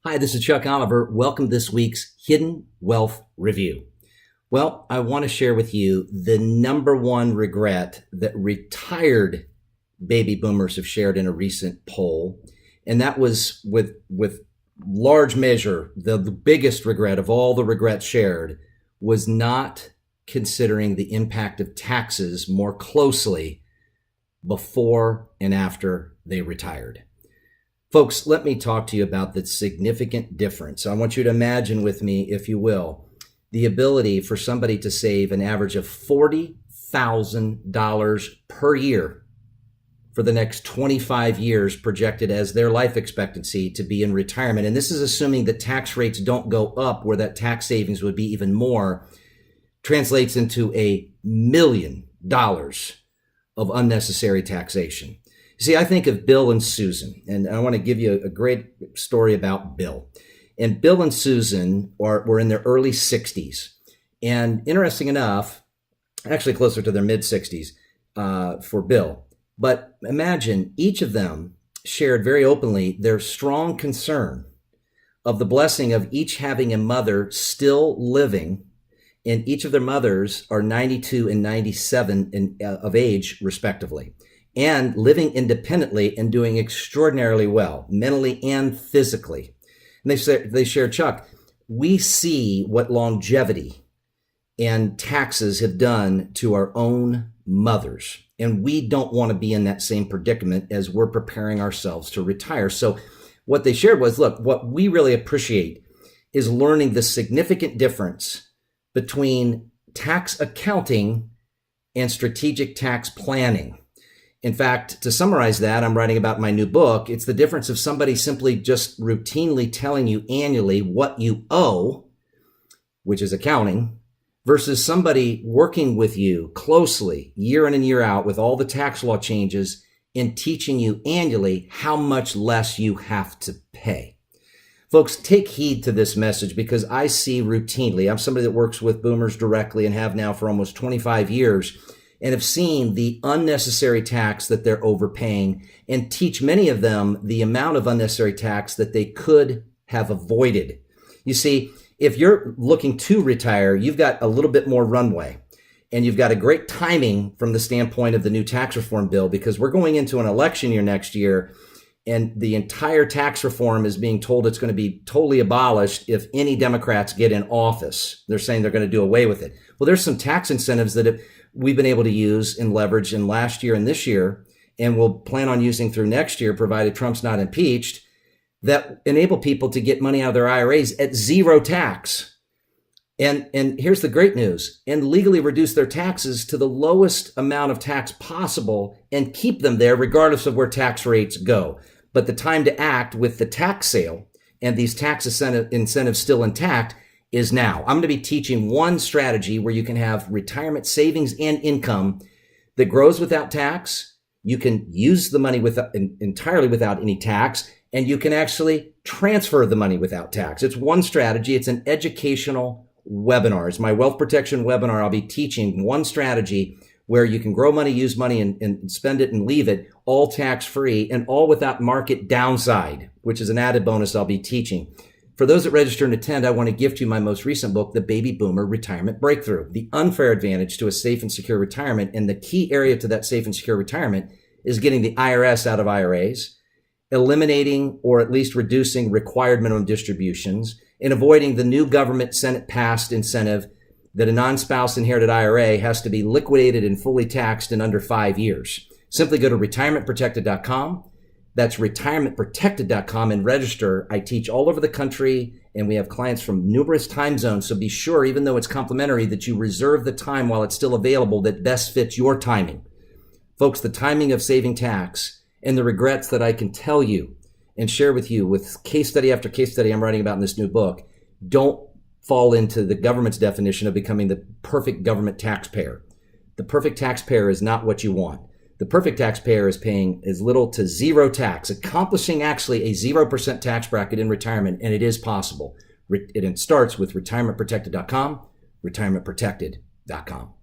Hi, this is Chuck Oliver. Welcome to this week's Hidden Wealth Review. Well, I want to share with you the number one regret that retired baby boomers have shared in a recent poll. And that was with large measure, the biggest regret of all the regrets shared was not considering the impact of taxes more closely before and after they retired. Folks, let me talk to you about the significant difference. I want you to imagine with me, if you will, the ability for somebody to save an average of $40,000 per year for the next 25 years projected as their life expectancy to be in retirement. And this is assuming that tax rates don't go up, where that tax savings would be even more, translates into $1 million of unnecessary taxation. See, I think of Bill and Susan, and I want to give you a great story about Bill. And Bill and Susan were in their early 60s. And interesting enough, actually closer to their mid 60s for Bill. But imagine each of them shared very openly their strong concern of the blessing of each having a mother still living. And each of their mothers are 92 and 97 of age, respectively, and living independently and doing extraordinarily well, mentally and physically. And they share, Chuck, we see what longevity and taxes have done to our own mothers, and we don't want to be in that same predicament as we're preparing ourselves to retire. So what they shared was, look, what we really appreciate is learning the significant difference between tax accounting and strategic tax planning. In fact, to summarize that, I'm writing about my new book. It's the difference of somebody simply just routinely telling you annually what you owe, which is accounting, versus somebody working with you closely year in and year out with all the tax law changes and teaching you annually how much less you have to pay. Folks, take heed to this message, because I see routinely, I'm somebody that works with boomers directly and have now for almost 25 years, and have seen the unnecessary tax that they're overpaying, and teach many of them the amount of unnecessary tax that they could have avoided. You see, if you're looking to retire, you've got a little bit more runway, and you've got a great timing from the standpoint of the new tax reform bill, because we're going into an election year next year, and the entire tax reform is being told it's going to be totally abolished if any Democrats get in office. They're saying they're going to do away with it. Well, there's some tax incentives that we've been able to use and leverage in last year and this year, and we'll plan on using through next year, provided Trump's not impeached, that enable people to get money out of their IRAs at zero tax. And here's the great news, and legally reduce their taxes to the lowest amount of tax possible and keep them there regardless of where tax rates go. But the time to act with the tax sale and these tax incentives still intact is now. I'm going to be teaching one strategy where you can have retirement savings and income that grows without tax. You can use the money entirely without any tax, and you can actually transfer the money without tax. It's one strategy. It's an educational webinar. It's my wealth protection webinar. I'll be teaching one strategy where you can grow money, use money, and spend it and leave it all tax-free and all without market downside, which is an added bonus I'll be teaching. For those that register and attend, I want to gift you my most recent book, The Baby Boomer Retirement Breakthrough, the unfair advantage to a safe and secure retirement. And the key area to that safe and secure retirement is getting the IRS out of IRAs, eliminating or at least reducing required minimum distributions, and avoiding the new government Senate-passed incentive that a non-spouse inherited IRA has to be liquidated and fully taxed in under 5 years. Simply go to retirementprotected.com. That's retirementprotected.com and register. I teach all over the country, and we have clients from numerous time zones. So be sure, even though it's complimentary, that you reserve the time while it's still available that best fits your timing. Folks, the timing of saving tax and the regrets that I can tell you and share with you with case study after case study I'm writing about in this new book, don't fall into the government's definition of becoming the perfect government taxpayer. The perfect taxpayer is not what you want. The perfect taxpayer is paying as little to zero tax, accomplishing actually a 0% tax bracket in retirement, and it is possible. It starts with retirementprotected.com, retirementprotected.com.